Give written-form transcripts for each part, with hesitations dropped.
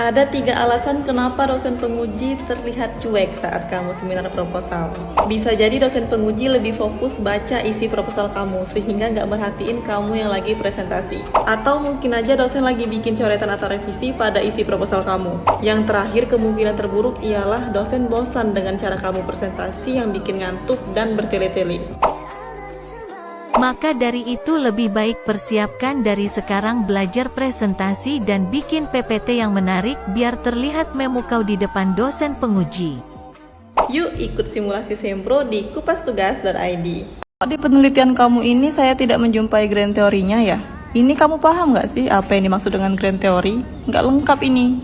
Ada 3 alasan kenapa dosen penguji terlihat cuek saat kamu seminar proposal. Bisa jadi dosen penguji lebih fokus baca isi proposal kamu sehingga nggak merhatiin kamu yang lagi presentasi. Atau mungkin aja dosen lagi bikin coretan atau revisi pada isi proposal kamu. Yang terakhir, kemungkinan terburuk ialah dosen bosan dengan cara kamu presentasi yang bikin ngantuk dan bertele-tele. Maka dari itu lebih baik persiapkan dari sekarang belajar presentasi dan bikin PPT yang menarik biar terlihat memukau di depan dosen penguji. Yuk ikut simulasi Sempro di kupastugas.id. Di penelitian kamu ini saya tidak menjumpai grand teorinya ya? Ini kamu paham nggak sih apa yang dimaksud dengan grand teori? Nggak lengkap ini.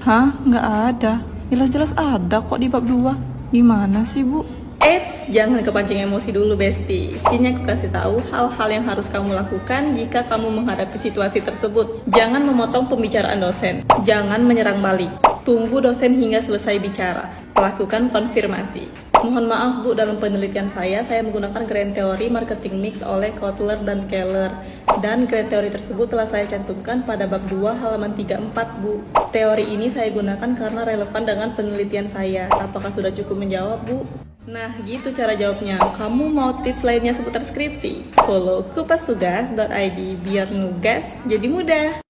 Hah? Nggak ada. Jelas-jelas ada kok di bab 2. Gimana sih, Bu? Eits, jangan kepancing emosi dulu Besti. Sini aku kasih tahu hal-hal yang harus kamu lakukan jika kamu menghadapi situasi tersebut. Jangan memotong pembicaraan dosen. Jangan menyerang balik. Tunggu dosen hingga selesai bicara. Lakukan konfirmasi. Mohon maaf Bu, dalam penelitian saya menggunakan grand teori marketing mix oleh Kotler dan Keller. Dan grand teori tersebut telah saya cantumkan pada bab 2 halaman 34 Bu. Teori ini saya gunakan karena relevan dengan penelitian saya. Apakah sudah cukup menjawab Bu? Nah, gitu cara jawabnya. Kamu mau tips lainnya seputar skripsi? Follow kupastugas.id biar nugas jadi mudah.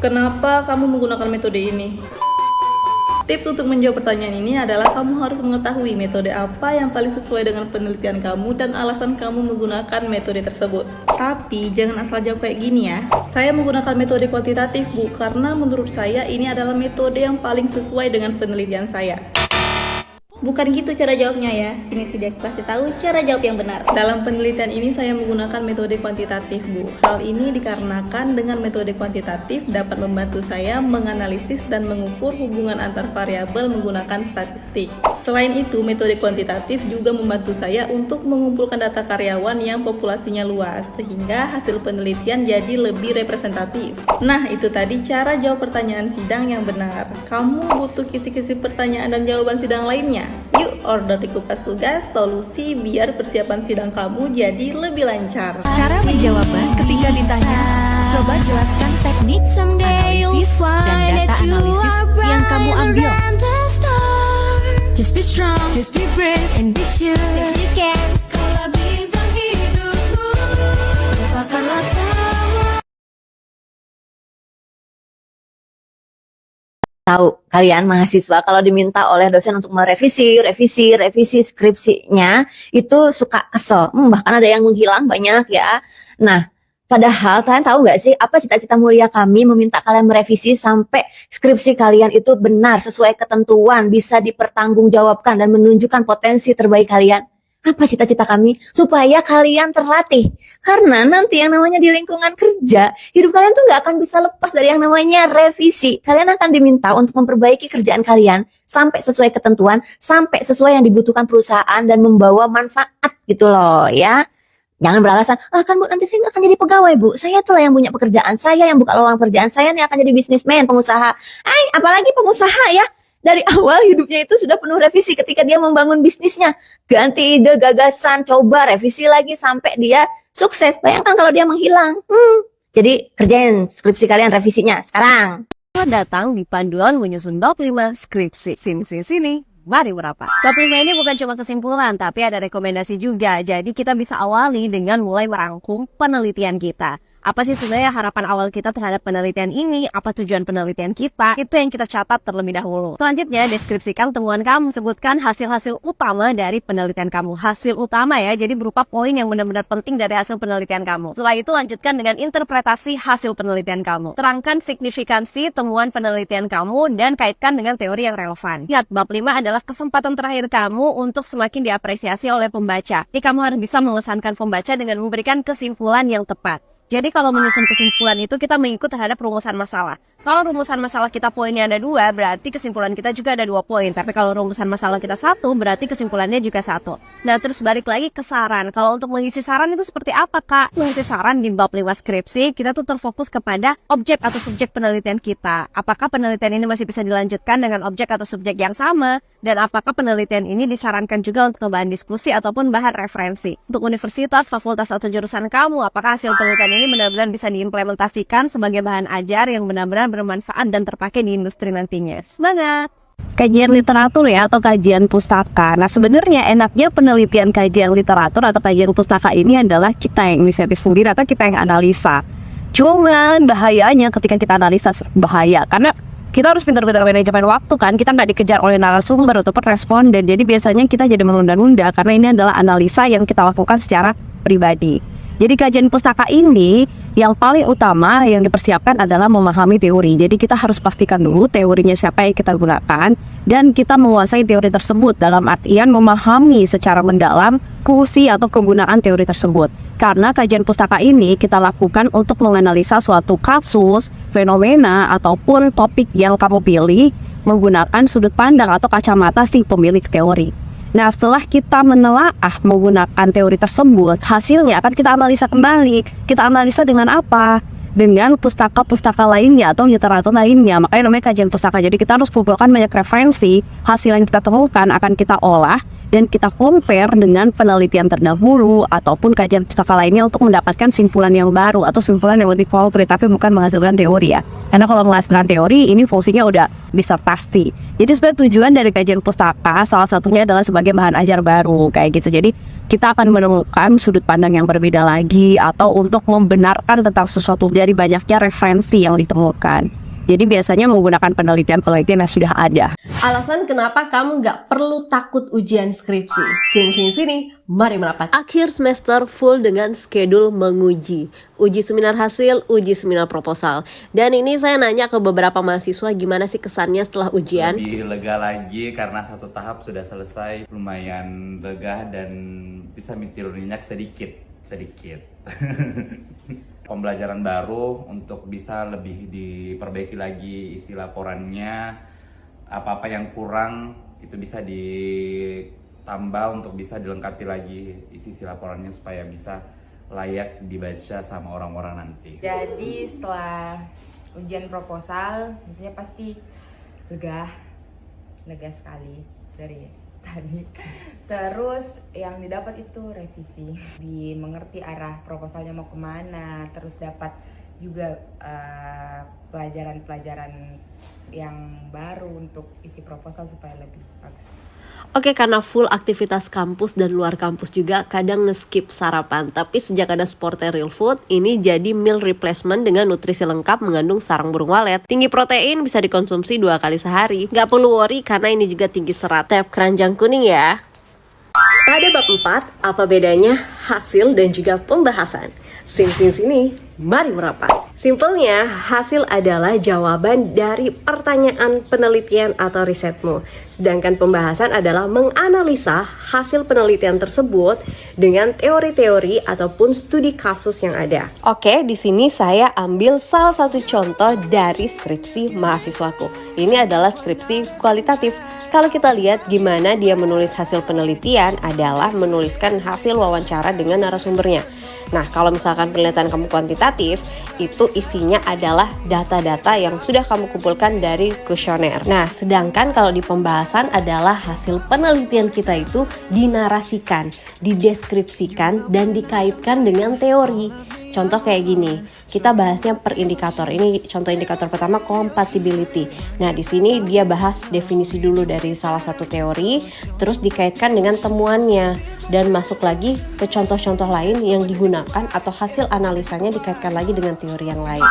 Kenapa kamu menggunakan metode ini? Tips untuk menjawab pertanyaan ini adalah kamu harus mengetahui metode apa yang paling sesuai dengan penelitian kamu dan alasan kamu menggunakan metode tersebut. Tapi jangan asal jawab kayak gini ya. Saya menggunakan metode kuantitatif Bu, karena menurut saya ini adalah metode yang paling sesuai dengan penelitian saya. Bukan gitu cara jawabnya ya. Sini dia kasih tahu cara jawab yang benar. Dalam penelitian ini saya menggunakan metode kuantitatif Bu. Hal ini dikarenakan dengan metode kuantitatif dapat membantu saya menganalisis dan mengukur hubungan antar variabel menggunakan statistik. Selain itu, metode kuantitatif juga membantu saya untuk mengumpulkan data karyawan yang populasinya luas, sehingga hasil penelitian jadi lebih representatif. Nah, itu tadi cara jawab pertanyaan sidang yang benar. Kamu butuh kisi-kisi pertanyaan dan jawaban sidang lainnya? Yuk order di Kupas Tugas solusi biar persiapan sidang kamu jadi lebih lancar. Cara menjawabnya ketika ditanya, coba jelaskan teknik, analisis, dan data analisis yang kamu ambil. Just be strong, just be brave, and be sure that you can. Kalau bintang hidupku, dapatkanlah semua. Tahu kalian mahasiswa kalau diminta oleh dosen untuk merevisi skripsinya itu suka kesel. Bahkan ada yang menghilang banyak ya. Nah, padahal kalian tahu nggak sih apa cita-cita mulia kami meminta kalian merevisi sampai skripsi kalian itu benar sesuai ketentuan, bisa dipertanggungjawabkan dan menunjukkan potensi terbaik kalian. Apa cita-cita kami? Supaya kalian terlatih. Karena nanti yang namanya di lingkungan kerja, hidup kalian tuh nggak akan bisa lepas dari yang namanya revisi. Kalian akan diminta untuk memperbaiki kerjaan kalian sampai sesuai ketentuan, sampai sesuai yang dibutuhkan perusahaan dan membawa manfaat gitu loh ya. Jangan beralasan, kan Bu nanti saya nggak akan jadi pegawai Bu. Saya tuh lah yang punya pekerjaan, saya yang buka lowongan pekerjaan, saya nih akan jadi bisnismen, pengusaha. Apalagi pengusaha ya. Dari awal hidupnya itu sudah penuh revisi ketika dia membangun bisnisnya. Ganti ide, gagasan, coba revisi lagi sampai dia sukses. Bayangkan kalau dia menghilang. Jadi kerjain skripsi kalian revisinya sekarang. Selamat datang di Panduan Menyusun Bab 5 Skripsi. Sini. Mari merapat. Bab 5 ini bukan cuma kesimpulan, tapi ada rekomendasi juga. Jadi kita bisa awali dengan mulai merangkum penelitian kita. Apa sih sebenarnya harapan awal kita terhadap penelitian ini? Apa tujuan penelitian kita? Itu yang kita catat terlebih dahulu. Selanjutnya, deskripsikan temuan kamu. Sebutkan hasil-hasil utama dari penelitian kamu. Hasil utama ya, jadi berupa poin yang benar-benar penting dari hasil penelitian kamu. Setelah itu, lanjutkan dengan interpretasi hasil penelitian kamu. Terangkan signifikansi temuan penelitian kamu dan kaitkan dengan teori yang relevan. Ingat, bab 5 adalah kesempatan terakhir kamu untuk semakin diapresiasi oleh pembaca. Jadi kamu harus bisa mengesankan pembaca dengan memberikan kesimpulan yang tepat. Jadi kalau menyusun kesimpulan itu kita mengikut terhadap rumusan masalah. Kalau rumusan masalah kita poinnya ada 2, berarti kesimpulan kita juga ada 2 poin. Tapi kalau rumusan masalah kita 1, berarti kesimpulannya juga 1. Nah, terus balik lagi ke saran. Kalau untuk mengisi saran itu seperti apa, Kak? Mengisi saran di bab 5 skripsi, kita tuh terfokus kepada objek atau subjek penelitian kita. Apakah penelitian ini masih bisa dilanjutkan dengan objek atau subjek yang sama? Dan apakah penelitian ini disarankan juga untuk bahan diskusi ataupun bahan referensi? Untuk universitas, fakultas, atau jurusan kamu, apakah hasil penelitian ini benar-benar bisa diimplementasikan sebagai bahan ajar yang benar-benar bermanfaat dan terpakai di industri nantinya. Semangat! Kajian literatur ya, atau kajian pustaka. Nah, sebenarnya enaknya penelitian kajian literatur atau kajian pustaka ini adalah kita yang inisiatif sendiri atau kita yang analisa. Cuman bahayanya ketika kita analisa bahaya, karena kita harus pintar-pintar manajemen waktu kan. Kita nggak dikejar oleh narasumber ataupun responden. Jadi biasanya kita jadi menunda-nunda karena ini adalah analisa yang kita lakukan secara pribadi. Jadi kajian pustaka ini yang paling utama yang dipersiapkan adalah memahami teori. Jadi kita harus pastikan dulu teorinya siapa yang kita gunakan dan kita menguasai teori tersebut dalam artian memahami secara mendalam fungsi atau kegunaan teori tersebut. Karena kajian pustaka ini kita lakukan untuk menganalisa suatu kasus, fenomena ataupun topik yang kamu pilih menggunakan sudut pandang atau kacamata si pemilik teori. Nah, setelah kita menelaah menggunakan teori tersebut, hasilnya akan kita analisa kembali. Kita analisa dengan apa? Dengan pustaka-pustaka lainnya atau literatur lainnya. Makanya namanya kajian pustaka. Jadi kita harus kumpulkan banyak referensi. Hasil yang kita temukan akan kita olah dan kita compare dengan penelitian terdahulu ataupun kajian pustaka lainnya untuk mendapatkan simpulan yang baru atau simpulan yang lebih konkret, tapi bukan menghasilkan teori ya. Karena kalau menghasilkan teori, ini fungsinya udah disertasi. Jadi sebenarnya tujuan dari kajian pustaka salah satunya adalah sebagai bahan ajar baru kayak gitu. Jadi kita akan menemukan sudut pandang yang berbeda lagi atau untuk membenarkan tentang sesuatu dari banyaknya referensi yang ditemukan. Jadi biasanya menggunakan penelitian-penelitian yang sudah ada. Alasan kenapa kamu nggak perlu takut ujian skripsi. Sini, mari merapat. Akhir semester full dengan schedule menguji. Uji seminar hasil, uji seminar proposal. Dan ini saya nanya ke beberapa mahasiswa gimana sih kesannya setelah ujian. Lebih lega lagi karena satu tahap sudah selesai. Lumayan lega dan bisa tidur nyenyak sedikit. Pembelajaran baru untuk bisa lebih diperbaiki lagi isi laporannya, apa-apa yang kurang itu bisa ditambah untuk bisa dilengkapi lagi isi laporannya supaya bisa layak dibaca sama orang-orang nanti. Jadi setelah ujian proposal, tentunya pasti lega sekali dari tadi. Terus yang didapat itu revisi, mengerti arah proposalnya mau kemana, terus dapat juga pelajaran-pelajaran yang baru untuk isi proposal supaya lebih bagus. Oke, karena full aktivitas kampus dan luar kampus juga kadang nge-skip sarapan. Tapi sejak ada Sporter Real Food, ini jadi meal replacement dengan nutrisi lengkap mengandung sarang burung walet. Tinggi protein, bisa dikonsumsi 2 kali sehari. Gak perlu worry karena ini juga tinggi serat. Tap keranjang kuning ya. Pada bab 4, apa bedanya hasil dan juga pembahasan? Sini, mari merapat. Simpelnya, hasil adalah jawaban dari pertanyaan penelitian atau risetmu. Sedangkan pembahasan adalah menganalisa hasil penelitian tersebut dengan teori-teori ataupun studi kasus yang ada. Oke, di sini saya ambil salah satu contoh dari skripsi mahasiswaku. Ini adalah skripsi kualitatif. Kalau kita lihat gimana dia menulis hasil penelitian adalah menuliskan hasil wawancara dengan narasumbernya. Nah, kalau misalkan penelitian kamu kuantitatif, itu isinya adalah data-data yang sudah kamu kumpulkan dari kuesioner. Nah, sedangkan kalau di pembahasan adalah hasil penelitian kita itu dinarasikan, dideskripsikan, dan dikaitkan dengan teori. Contoh kayak gini, kita bahasnya per indikator. Ini contoh indikator pertama, compatibility. Nah, di sini dia bahas definisi dulu dari salah satu teori, terus dikaitkan dengan temuannya, dan masuk lagi ke contoh-contoh lain yang digunakan atau hasil analisanya dikaitkan lagi dengan teori yang lain.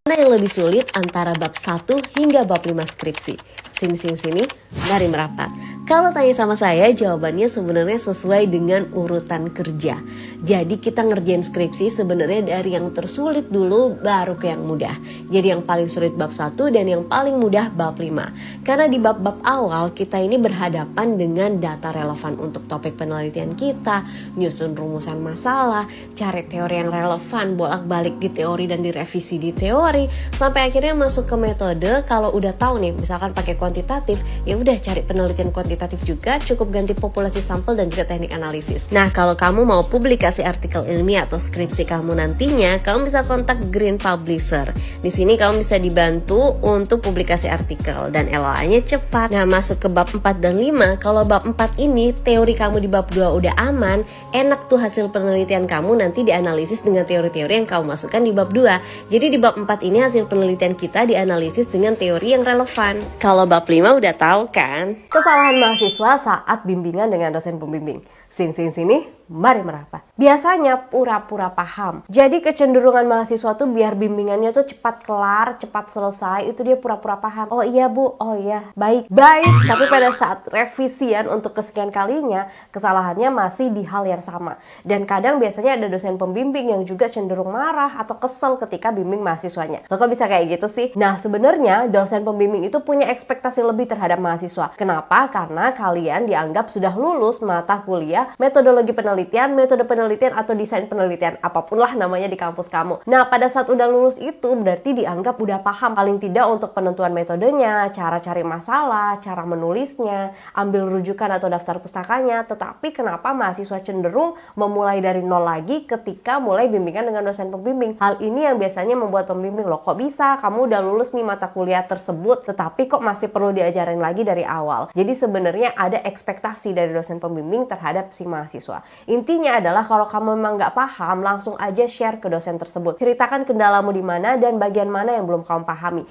Mana yang lebih sulit antara bab 1 hingga bab 5 skripsi? Sini, mari merapat. Kalau tanya sama saya, jawabannya sebenarnya sesuai dengan urutan kerja. Jadi kita ngerjain skripsi sebenarnya dari yang tersulit dulu baru ke yang mudah. Jadi yang paling sulit bab 1 dan yang paling mudah bab 5. Karena di bab-bab awal kita ini berhadapan dengan data relevan untuk topik penelitian kita, nyusun rumusan masalah, cari teori yang relevan, bolak-balik di teori dan direvisi di teori, sampai akhirnya masuk ke metode. Kalau udah tahu nih, misalkan pakai kuantitatif, ya udah cari penelitian kuantitatif juga, cukup ganti populasi sampel dan juga teknik analisis. Nah, kalau kamu mau publikasi artikel ilmiah atau skripsi kamu nantinya, kamu bisa kontak Green Publisher. Di sini kamu bisa dibantu untuk publikasi artikel dan LOA-nya cepat. Nah, masuk ke bab 4 dan 5. Kalau bab 4 ini teori kamu di bab 2 udah aman, enak tuh hasil penelitian kamu nanti dianalisis dengan teori-teori yang kamu masukkan di bab 2. Jadi di bab 4 ini hasil penelitian kita dianalisis dengan teori yang relevan. Kalau bab 5 udah tahu kan? Kesalahan mahasiswa saat bimbingan dengan dosen pembimbing. Sini, mari merapat. Biasanya pura-pura paham. Jadi kecenderungan mahasiswa tuh biar bimbingannya tuh cepat kelar, cepat selesai, itu dia pura-pura paham. Oh iya Bu, oh iya, baik. Tapi pada saat revisian untuk kesekian kalinya, kesalahannya masih di hal yang sama. Dan kadang biasanya ada dosen pembimbing yang juga cenderung marah atau kesel ketika bimbing mahasiswanya. Loh kok bisa kayak gitu sih? Nah sebenarnya dosen pembimbing itu punya ekspektasi lebih terhadap mahasiswa. Kenapa? Karena kalian dianggap sudah lulus mata kuliah metodologi penelitian, metode penelitian, atau desain penelitian, apapun lah namanya di kampus kamu. Nah, pada saat udah lulus itu berarti dianggap udah paham paling tidak untuk penentuan metodenya, cara cari masalah, cara menulisnya, ambil rujukan atau daftar pustakanya. Tetapi kenapa mahasiswa cenderung memulai dari nol lagi ketika mulai bimbingan dengan dosen pembimbing? Hal ini yang biasanya membuat pembimbing, loh kok bisa kamu udah lulus nih mata kuliah tersebut, tetapi kok masih perlu diajarin lagi dari awal. Jadi sebenarnya ada ekspektasi dari dosen pembimbing terhadap si mahasiswa. Intinya adalah kalau kamu memang nggak paham, langsung aja share ke dosen tersebut. Ceritakan kendalamu di mana dan bagian mana yang belum kamu pahami.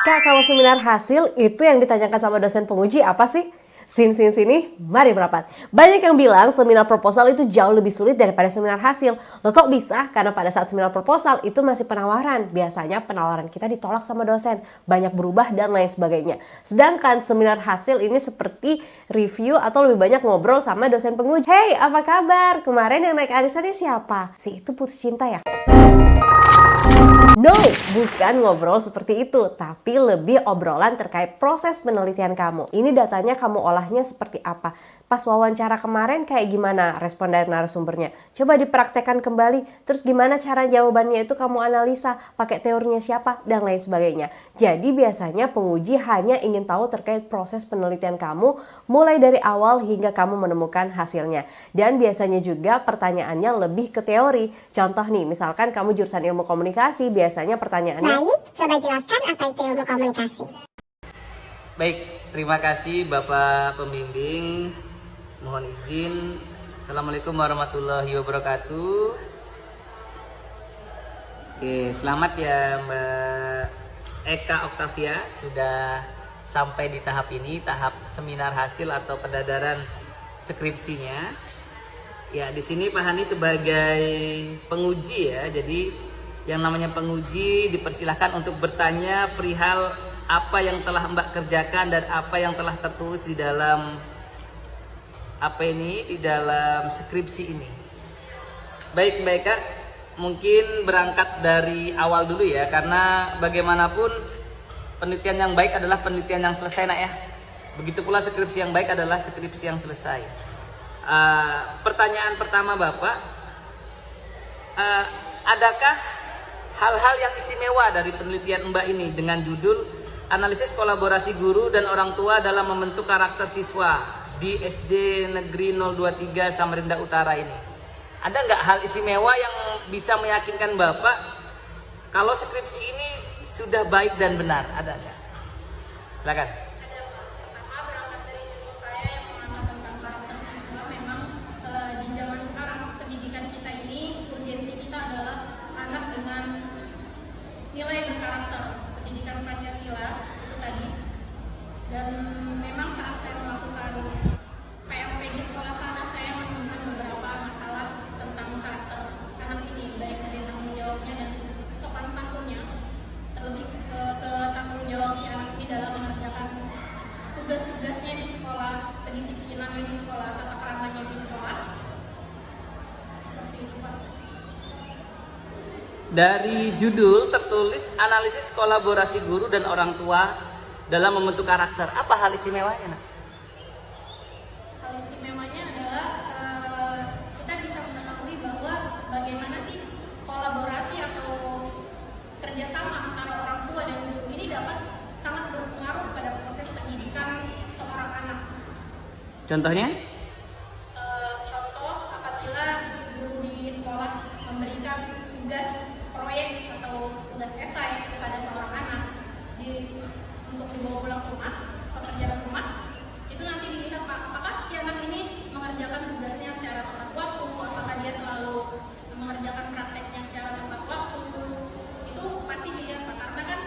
Kak, kalau seminar hasil itu yang ditanyakan sama dosen penguji apa sih? Sini, mari merapat. Banyak yang bilang seminar proposal itu jauh lebih sulit daripada seminar hasil. Loh kok bisa? Karena pada saat seminar proposal itu masih penawaran. Biasanya penawaran kita ditolak sama dosen, banyak berubah dan lain sebagainya. Sedangkan seminar hasil ini seperti review atau lebih banyak ngobrol sama dosen penguji. Hey, apa kabar? Kemarin yang naik arisannya siapa? Si itu putus cinta ya? No, bukan ngobrol seperti itu, tapi lebih obrolan terkait proses penelitian kamu. Ini datanya kamu olahnya seperti apa? Pas wawancara kemarin kayak gimana respon dari narasumbernya? Coba dipraktekkan kembali, terus gimana cara jawabannya itu kamu analisa, pakai teorinya siapa, dan lain sebagainya. Jadi biasanya penguji hanya ingin tahu terkait proses penelitian kamu, mulai dari awal hingga kamu menemukan hasilnya. Dan biasanya juga pertanyaannya lebih ke teori. Contoh nih, misalkan kamu jurusan ilmu komunikasi, biasanya pertanyaannya, baik, coba jelaskan apa itu ilmu komunikasi. Baik, terima kasih Bapak Pembimbing. Mohon izin. Assalamualaikum warahmatullahi wabarakatuh. Oke, selamat ya Mbak Eka Oktavia, sudah sampai di tahap ini, tahap seminar hasil atau pendadaran skripsinya. Ya, di sini Pak Hani sebagai penguji ya. Jadi yang namanya penguji dipersilahkan untuk bertanya perihal apa yang telah Mbak kerjakan dan apa yang telah tertulis di dalam di dalam skripsi ini. Baik Mbak Eka, mungkin berangkat dari awal dulu ya, karena bagaimanapun penelitian yang baik adalah penelitian yang selesai nak ya. Begitu pula skripsi yang baik adalah skripsi yang selesai. Pertanyaan pertama Bapak, adakah hal-hal yang istimewa dari penelitian Mbak ini dengan judul Analisis Kolaborasi Guru dan Orang Tua dalam Membentuk Karakter Siswa di SD Negeri 023 Samarinda Utara ini? Ada nggak hal istimewa yang bisa meyakinkan Bapak kalau skripsi ini sudah baik dan benar? Ada nggak? Silakan. Nilai berkarakter, pendidikan Pancasila itu tadi. Dan memang saat saya melakukan PLP di sekolah sana, saya menemukan beberapa masalah tentang karakter anak ini, baik dari tanggung jawabnya dan sopan santunnya, terlebih ke tanggung jawab si anak ini dalam mengerjakan tugas-tugasnya di sekolah, kedisiplinannya di sekolah, tata keramanya di sekolah. Seperti itu Pak. Dari judul tertulis analisis kolaborasi guru dan orang tua dalam membentuk karakter. Apa hal istimewanya? Hal istimewanya adalah kita bisa mengetahui bahwa bagaimana sih kolaborasi atau kerjasama antara orang tua dan guru ini dapat sangat berpengaruh pada proses pendidikan seorang anak. Contohnya? Contoh apabila guru di sekolah memberikan tugas proyek atau tugas esai kepada seorang anak untuk dibawa pulang ke rumah, pekerjaan rumah, itu nanti dilihat Pak, apakah si anak ini mengerjakan tugasnya secara tepat waktu, apakah dia selalu mengerjakan prakteknya secara tepat waktu. Itu pasti dilihat Pak, karena kan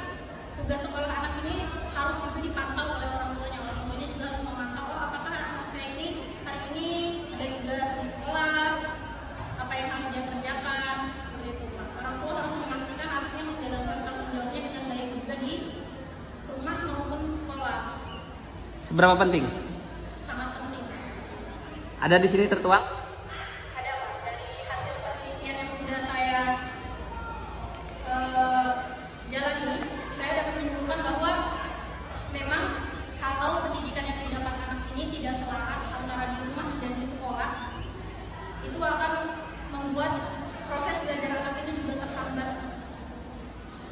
tugas sekolah anak ini harus juga dipantau oleh orang tuanya juga harus memantau, oh, apakah anak saya ini hari ini ada tugas di sekolah, apa yang harus dia kerjakan, seperti itu Pak. Orang tua harus memastikan anaknya menjalankan tanggung jawabnya dengan baik juga di rumah maupun sekolah. Seberapa penting? Sangat penting. Ada di sini tertuang? Ada Pak, dari hasil penelitian yang sudah saya jalani, saya dapat menemukan bahwa memang kalau pendidikan yang didapat anak ini tidak selaras antara di rumah dan di sekolah, itu akan membuat proses belajar anak ini juga terhambat.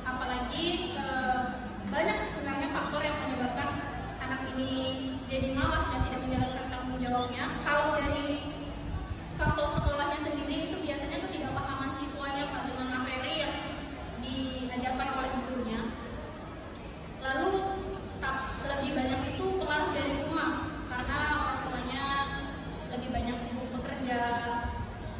Apalagi banyak sebenarnya faktor yang menyebabkan anak ini jadi malas dan tidak menjalankan tanggung jawabnya. Kalau dari faktor sekolahnya sendiri, itu biasanya ketidakpahaman siswanya Pak dengan materi yang diajarkan oleh gurunya. Lalu lebih banyak itu pengaruh dari rumah, karena orang tuanya lebih banyak sibuk bekerja.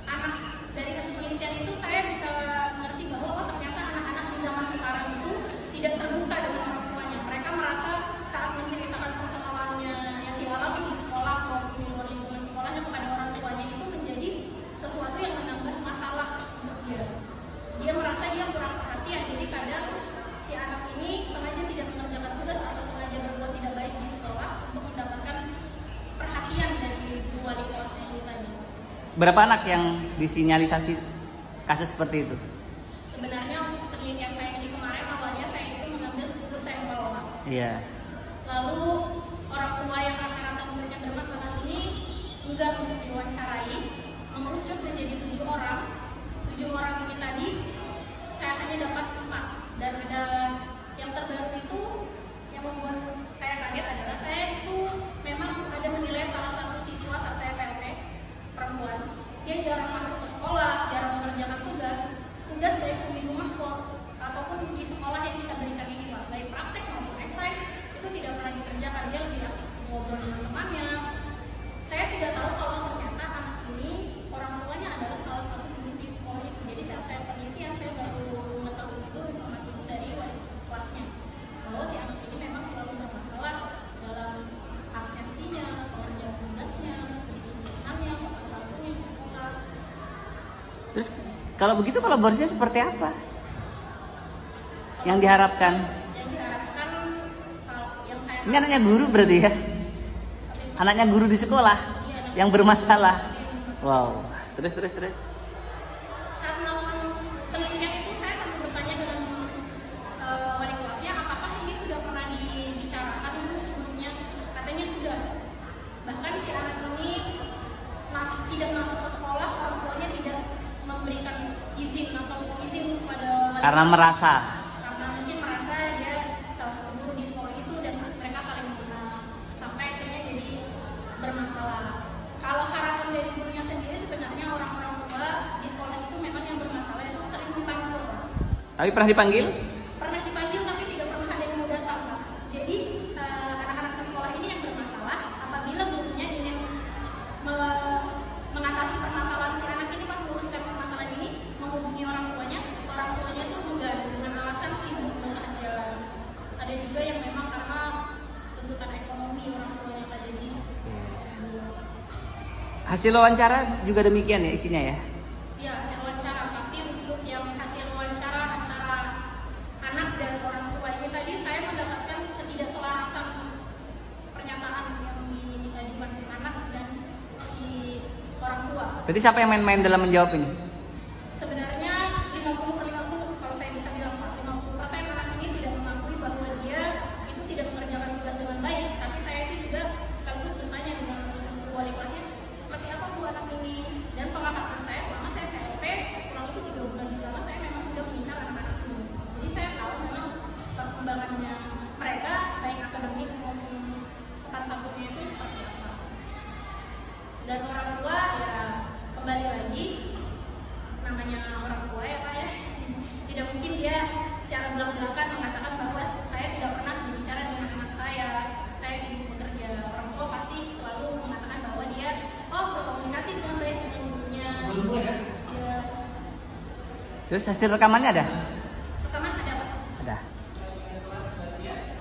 Anak dari hasil penelitian itu saya bisa mengerti bahwa oh, ternyata anak-anak di zaman sekarang itu tidak terbuka dengan orang tuanya. Mereka merasa saat menceritakan persoalannya yang dialami di sekolah maupun di luar lingkungan sekolahnya kepada orang tuanya itu menjadi sesuatu yang menambah masalah untuk dia. Dia merasa dia kurang perhatian, jadi kadang si anak ini sengaja tidak mengerjakan tugas atau sengaja berbuat tidak baik di sekolah untuk mendapatkan perhatian dari guru wali kelasnya ini tadi. Berapa anak yang disinyalisasi kasus seperti itu? Sebenarnya untuk penelitian saya ini kemarin awalnya saya itu mengambil 10 sampel Pak. Iya. Lalu orang tua yang rata-rata muridnya bermasalah ini enggan untuk diwawancarai, mengerucut menjadi 7 orang. 7 orang ini tadi saya hanya dapat 4, dan ada yang terbaru itu yang membuat saya kaget adalah saya itu memang ada menilai salah satu siswa saat saya PLT perempuan, dia jarang masuk ke sekolah, jarang mengerjakan tugas baik di rumah kok ataupun di sekolah yang kita berikan ini Pak, baik praktek maupun esai itu tidak pernah dikerjakan. Dia lebih asik ngobrol dengan temannya. Saya tidak tahu kalau ternyata anak ini orang tuanya adalah salah satu guru di sekolah itu. Jadi saat saya penelitian saya baru mengetahui itu informasi itu dari wali kelasnya, bahwa si anak ini memang selalu bermasalah dalam absensinya, pengerjaan tugasnya, kedisiplinannya, sopan santunnya di sekolah. Terus kalau begitu kolaborasinya seperti apa? Yang diharapkan? Yang diharapkan yang saya Ini anaknya guru berarti ya? Anaknya guru di sekolah yang bermasalah. Wow. Terus. saat melakukan penelitian itu saya sambil bertanya dengan wali kelasnya, apakah ini sudah pernah dibicarakan ibu sebelumnya? Katanya sudah. Bahkan si anak ini tidak masuk ke sekolah, orang tuanya tidak memberikan izin kepada Karena merasa. Karena mungkin merasa dia salah satu guru di sekolah itu dan mereka saling mengenal sampai akhirnya jadi bermasalah. Kalau harapan dari gurunya sendiri sebenarnya orang-orang tua di sekolah itu memang yang bermasalah itu sering dipanggil. Tapi pernah dipanggil? Pernah dipanggil tapi tidak pernah ada yang mau datang Pak. Jadi anak-anak di sekolah ini yang bermasalah, apabila gurunya ingin mengatasi permasalahan si anak ini Pak, meluruskan permasalahan ini, menghubungi orang tuanya itu enggan dengan alasan sibuk bekerja. Ada juga yang memang karena tuntutan ekonomi orang tuanya Pak, jadi sibuk. Hasil wawancara juga demikian ya isinya ya? Ya, hasil wawancara, tapi untuk yang hasil wawancara antara anak dan orang tua ini tadi saya mendapatkan ketidakselarasan pernyataan yang diajukan anak dan si orang tua. Berarti siapa yang main-main dalam menjawab ini? Sebenarnya 50/50 kalau saya bisa bilang Pak, 50% anak ini tidak mengakui bahwa dia itu tidak mengerjakan tugas dengan baik, tapi saya itu juga sekaligus bertanya dengan wali kelasnya, seperti apa Bu anak ini? Dan pengalaman saya selama saya PLT kurang lebih 3 bulan di sana, saya memang sudah mengincar anak-anak ini. Jadi saya tahu memang perkembangannya mereka baik akademik maupun sopan santun secara belak-belakan mengatakan bahwa saya tidak pernah berbicara dengan anak saya sibuk bekerja. Orang tua pasti selalu mengatakan bahwa dia berkomunikasi dengan baik dengan gurunya. Ya. Terus hasil rekamannya ada? Rekaman ada Pak? Ada.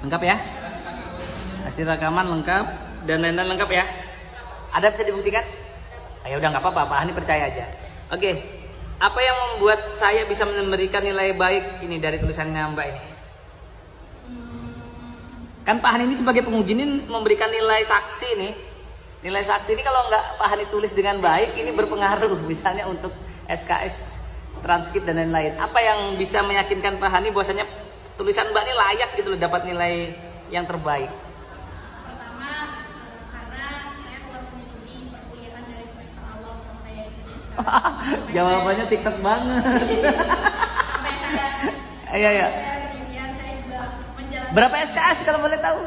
Lengkap ya? Hasil rekaman lengkap dan lain-lain lengkap ya? Ada bisa dibuktikan? Ya udah nggak apa-apa, Pak Hani percaya aja. Oke, apa yang membuat saya bisa memberikan nilai baik ini dari tulisannya Mbak ini? Kan Pak Hani ini sebagai penguji ini memberikan nilai sakti nih. Nilai sakti ini kalau nggak Pak Hani tulis dengan baik ini berpengaruh misalnya untuk SKS, transkrip dan lain-lain. Apa yang bisa meyakinkan Pak Hani bahwasanya tulisan Mbak ini layak gitu loh dapat nilai yang terbaik? Pertama, karena saya telah mengikuti perkuliahan dari semester awal sampai sekarang. Jawabannya TikTok banget. Sampai saya Iya. kemudian saya juga menjalankan. Berapa SKS kalau boleh tahu?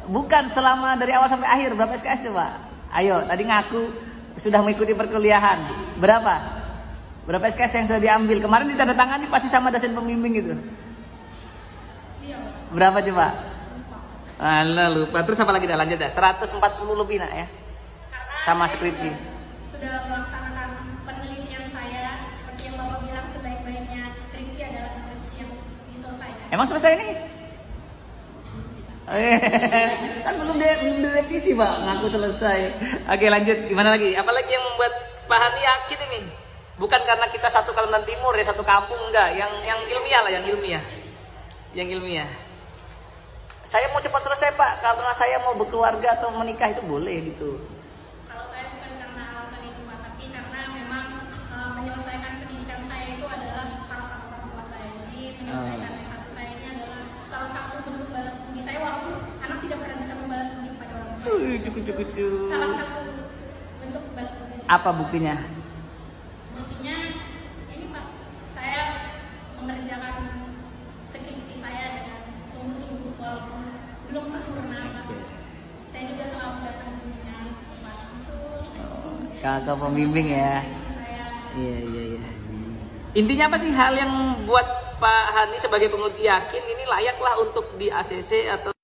Bukan selama dari awal sampai akhir, berapa SKS coba? Ayo, tadi ngaku sudah mengikuti perkuliahan. Berapa SKS yang sudah diambil? Kemarin ditandatangani pasti sama dosen pembimbing gitu. Iya. Berapa coba? Alah lupa. Terus apa lagi dah lanjut dah? 140 lebih nak ya? Sama skripsi. Sudah melaksanakan penelitian saya seperti yang Bapak bilang, sebaik-baiknya skripsi adalah skripsi yang diselesaikan. Emang selesai nih? Kan belum direvisi Pak, ngaku selesai. Oke lanjut, gimana lagi? Apalagi yang membuat Pak Hani yakin ini? Bukan karena kita satu Kalimantan Timur ya, satu kampung, enggak. Yang ilmiah lah, yang ilmiah. Saya mau cepat selesai Pak, karena saya mau berkeluarga atau menikah itu boleh gitu. Kalau saya bukan karena alasan itu Pak, tapi karena memang menyelesaikan pendidikan saya itu adalah harapan orang tua saya. Jadi menyelesaikan S1 saya ini adalah salah satu bentuk balas budi saya, walaupun anak tidak pernah bisa membalas budi kepada orang tua. Salah satu bentuk balas budi. Apa buktinya? Buktinya ini Pak, saya mengerjakan skripsi saya dengan sungguh-sungguh walaupun belum sempurna Pak. Saya juga selalu datang dengan Pak Samsul. Kakak pembimbing ya. Skripsi saya. Iya. Intinya apa sih hal yang buat Pak Hani sebagai penguji yakin ini layaklah untuk di ACC atau?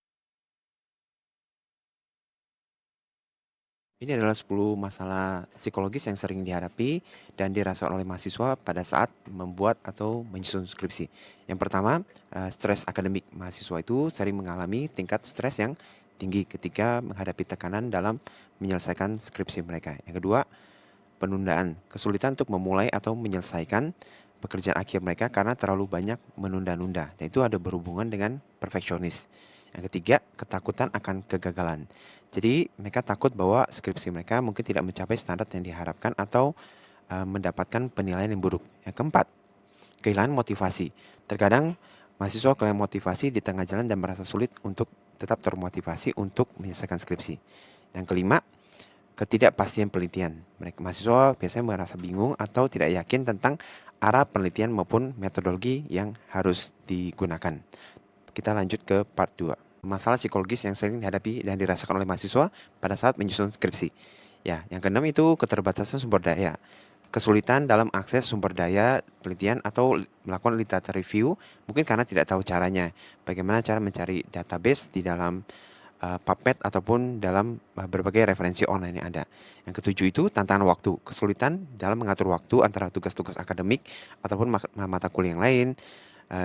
Ini adalah 10 masalah psikologis yang sering dihadapi dan dirasakan oleh mahasiswa pada saat membuat atau menyusun skripsi. Yang pertama, stres akademik. Mahasiswa itu sering mengalami tingkat stres yang tinggi ketika menghadapi tekanan dalam menyelesaikan skripsi mereka. Yang kedua, penundaan. Kesulitan untuk memulai atau menyelesaikan pekerjaan akhir mereka karena terlalu banyak menunda-nunda. Dan itu ada berhubungan dengan perfeksionis. Yang ketiga, ketakutan akan kegagalan. Jadi mereka takut bahwa skripsi mereka mungkin tidak mencapai standar yang diharapkan atau mendapatkan penilaian yang buruk. Yang keempat, kehilangan motivasi. Terkadang mahasiswa kehilangan motivasi di tengah jalan dan merasa sulit untuk tetap termotivasi untuk menyelesaikan skripsi. Yang kelima, ketidakpastian penelitian. Mahasiswa biasanya merasa bingung atau tidak yakin tentang arah penelitian maupun metodologi yang harus digunakan. Kita lanjut ke part 2. Masalah psikologis yang sering dihadapi dan dirasakan oleh mahasiswa pada saat menyusun skripsi. Ya, yang keenam itu keterbatasan sumber daya. Kesulitan dalam akses sumber daya penelitian atau melakukan literatur review, mungkin karena tidak tahu caranya. Bagaimana cara mencari database di dalam PubMed ataupun dalam berbagai referensi online yang ada. Yang ketujuh itu tantangan waktu. Kesulitan dalam mengatur waktu antara tugas-tugas akademik ataupun mata kuliah yang lain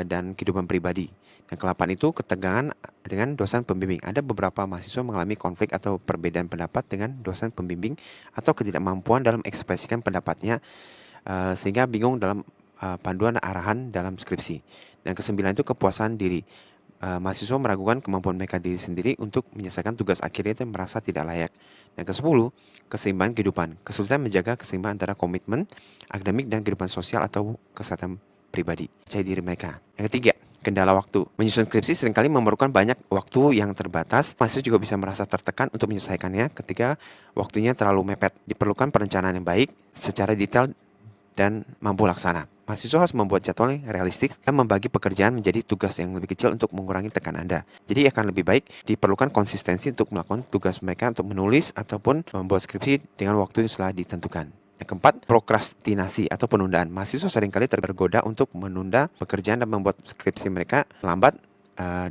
dan kehidupan pribadi. Yang ke-8 itu ketegangan dengan dosen pembimbing. Ada beberapa mahasiswa mengalami konflik atau perbedaan pendapat dengan dosen pembimbing atau ketidakmampuan dalam ekspresikan pendapatnya sehingga bingung dalam panduan arahan dalam skripsi. Dan ke-9 itu kepuasan diri. Mahasiswa meragukan kemampuan mereka diri sendiri untuk menyelesaikan tugas akhirnya dan merasa tidak layak. Dan ke-10, keseimbangan kehidupan. Kesulitan menjaga keseimbangan antara komitmen akademik dan kehidupan sosial atau kesehatan pribadi. Percaya diri mereka. Yang ketiga, kendala waktu. Menyusun skripsi seringkali memerlukan banyak waktu yang terbatas. Mahasiswa juga bisa merasa tertekan untuk menyelesaikannya ketika waktunya terlalu mepet. Diperlukan perencanaan yang baik secara detail dan mampu laksana. Mahasiswa harus membuat jadwal yang realistik dan membagi pekerjaan menjadi tugas yang lebih kecil untuk mengurangi tekanan Anda. Jadi akan lebih baik diperlukan konsistensi untuk melakukan tugas mereka untuk menulis ataupun membuat skripsi dengan waktu yang telah ditentukan. Yang keempat, prokrastinasi atau penundaan. Mahasiswa seringkali tergoda untuk menunda pekerjaan dan membuat skripsi mereka lambat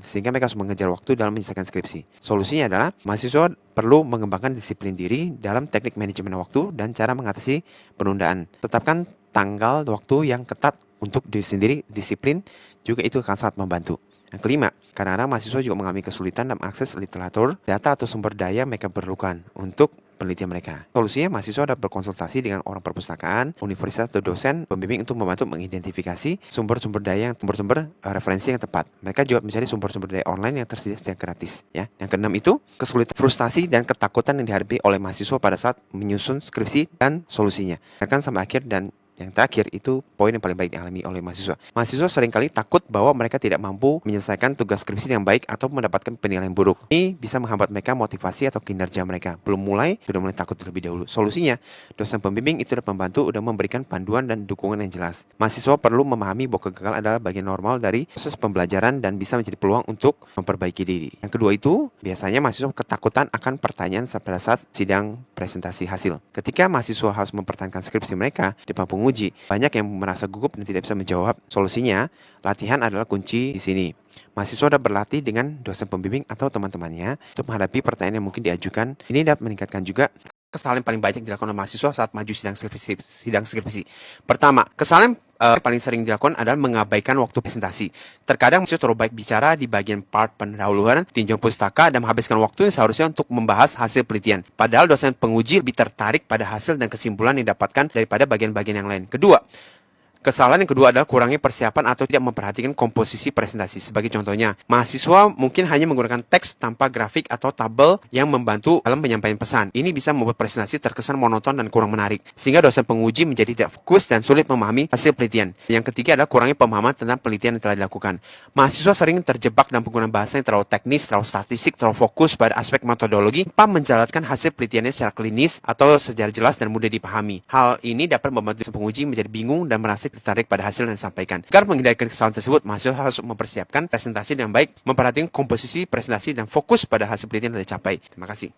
sehingga mereka harus mengejar waktu dalam menyelesaikan skripsi. Solusinya adalah mahasiswa perlu mengembangkan disiplin diri dalam teknik manajemen waktu dan cara mengatasi penundaan. Tetapkan tanggal waktu yang ketat untuk diri sendiri, disiplin juga itu akan sangat membantu. Yang kelima, kadang-kadang mahasiswa juga mengalami kesulitan dalam akses literatur, data atau sumber daya mereka perlukan untuk penelitian mereka. Solusinya, mahasiswa dapat berkonsultasi dengan orang perpustakaan, universitas atau dosen pembimbing untuk membantu mengidentifikasi sumber-sumber daya, sumber-sumber referensi yang tepat. Mereka juga mencari sumber-sumber daya online yang tersedia secara gratis. Ya. Yang keenam itu, kesulitan, frustasi dan ketakutan yang dihadapi oleh mahasiswa pada saat menyusun skripsi dan solusinya. Akan sampai akhir dan yang terakhir itu poin yang paling baik dialami oleh mahasiswa. Mahasiswa seringkali takut bahwa mereka tidak mampu menyelesaikan tugas skripsi dengan baik atau mendapatkan penilaian buruk. Ini bisa menghambat mereka motivasi atau kinerja mereka. Sudah mulai takut terlebih dahulu. Solusinya, dosen pembimbing itu dapat membantu dan memberikan panduan dan dukungan yang jelas. Mahasiswa perlu memahami bahwa kegagalan adalah bagian normal dari proses pembelajaran dan bisa menjadi peluang untuk memperbaiki diri. Yang kedua itu, biasanya mahasiswa ketakutan akan pertanyaan pada saat sidang presentasi hasil. Ketika mahasiswa harus mempertahankan skripsi mereka di depan penguji, banyak yang merasa gugup dan tidak bisa menjawab. Solusinya, latihan adalah kunci di sini. Mahasiswa dapat berlatih dengan dosen pembimbing atau teman-temannya untuk menghadapi pertanyaan yang mungkin diajukan. Ini dapat meningkatkan juga kesalahan paling banyak dilakukan oleh mahasiswa saat maju sidang skripsi. Pertama, kesalahan paling sering dilakukan adalah mengabaikan waktu presentasi. Terkadang mahasiswa terlalu baik bicara di bagian part pendahuluan, tinjauan pustaka, dan menghabiskan waktu yang seharusnya untuk membahas hasil penelitian. Padahal dosen penguji lebih tertarik pada hasil dan kesimpulan yang didapatkan daripada bagian-bagian yang lain. Kedua, kesalahan yang kedua adalah kurangnya persiapan atau tidak memperhatikan komposisi presentasi. Sebagai contohnya, mahasiswa mungkin hanya menggunakan teks tanpa grafik atau tabel yang membantu dalam penyampaian pesan. Ini bisa membuat presentasi terkesan monoton dan kurang menarik, sehingga dosen penguji menjadi tidak fokus dan sulit memahami hasil penelitian. Yang ketiga adalah kurangnya pemahaman tentang penelitian yang telah dilakukan. Mahasiswa sering terjebak dalam penggunaan bahasa yang terlalu teknis, terlalu statistik, terlalu fokus pada aspek metodologi, tanpa menjalankan hasil penelitiannya secara klinis atau secara jelas dan mudah dipahami. Hal ini dapat membuat dosen penguji menjadi bingung dan merasa tertarik pada hasil yang disampaikan. Agar menghindari kesalahan tersebut, mahasiswa harus mempersiapkan presentasi dengan baik, memperhatikan komposisi presentasi dan fokus pada hasil penelitian yang dicapai. Terima kasih.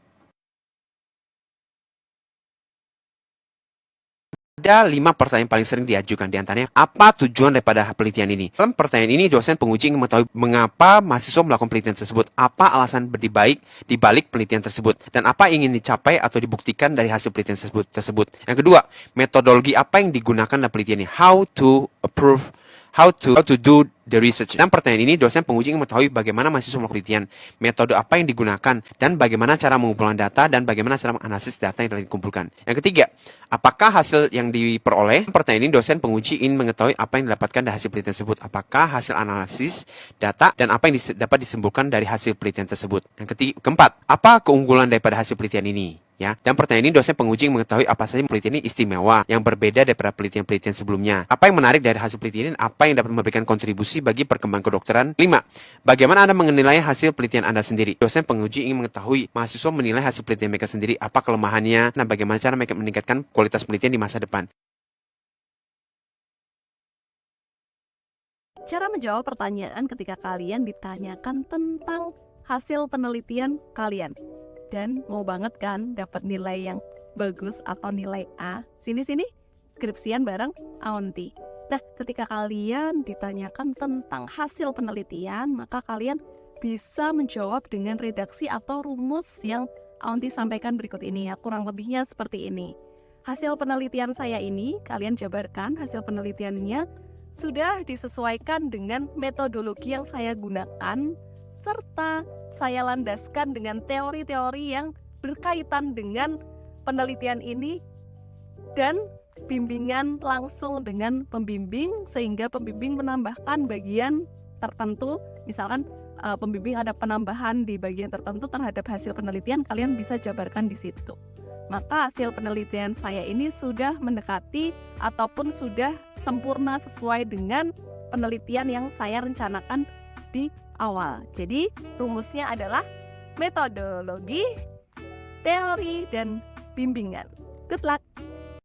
Ada 5 pertanyaan paling sering diajukan, di antaranya, apa tujuan daripada penelitian ini? Dalam pertanyaan ini, dosen penguji ingin mengetahui mengapa mahasiswa melakukan penelitian tersebut, apa alasan di balik penelitian tersebut, dan apa yang ingin dicapai atau dibuktikan dari hasil penelitian tersebut. Yang kedua, metodologi apa yang digunakan dalam penelitian ini? How to do the research. Dan pertanyaan ini, dosen penguji ingin mengetahui bagaimana mahasiswa melakukan penelitian, metode apa yang digunakan, dan bagaimana cara mengumpulkan data, dan bagaimana cara menganalisis data yang telah dikumpulkan. Yang ketiga, apakah hasil yang diperoleh? Pertanyaan ini, dosen penguji ingin mengetahui apa yang didapatkan dari hasil penelitian tersebut, apakah hasil analisis data, dan apa yang dapat disimpulkan dari hasil penelitian tersebut. Yang keempat, apa keunggulan daripada hasil penelitian ini? Ya, dan pertanyaan ini, dosen penguji mengetahui apa saja penelitian ini istimewa yang berbeda daripada penelitian-penelitian sebelumnya. Apa yang menarik dari hasil penelitian ini? Apa yang dapat memberikan kontribusi bagi perkembangan kedokteran? 5. Bagaimana Anda menilai hasil penelitian Anda sendiri? Dosen penguji ingin mengetahui mahasiswa menilai hasil penelitian mereka sendiri, apa kelemahannya, dan bagaimana cara mereka meningkatkan kualitas penelitian di masa depan. Cara menjawab pertanyaan ketika kalian ditanyakan tentang hasil penelitian kalian. Dan mau banget kan dapat nilai yang bagus atau nilai A? Sini-sini, skripsian bareng Aunty. Nah, ketika kalian ditanyakan tentang hasil penelitian, maka kalian bisa menjawab dengan redaksi atau rumus yang Aunty sampaikan berikut ini ya. Kurang lebihnya seperti ini. Hasil penelitian saya ini, kalian jabarkan hasil penelitiannya sudah disesuaikan dengan metodologi yang saya gunakan, serta saya landaskan dengan teori-teori yang berkaitan dengan penelitian ini dan bimbingan langsung dengan pembimbing, sehingga pembimbing menambahkan bagian tertentu. Misalkan pembimbing ada penambahan di bagian tertentu terhadap hasil penelitian, kalian bisa jabarkan di situ. Maka hasil penelitian saya ini sudah mendekati ataupun sudah sempurna sesuai dengan penelitian yang saya rencanakan di awal. Jadi rumusnya adalah metodologi, teori, dan bimbingan. Good luck!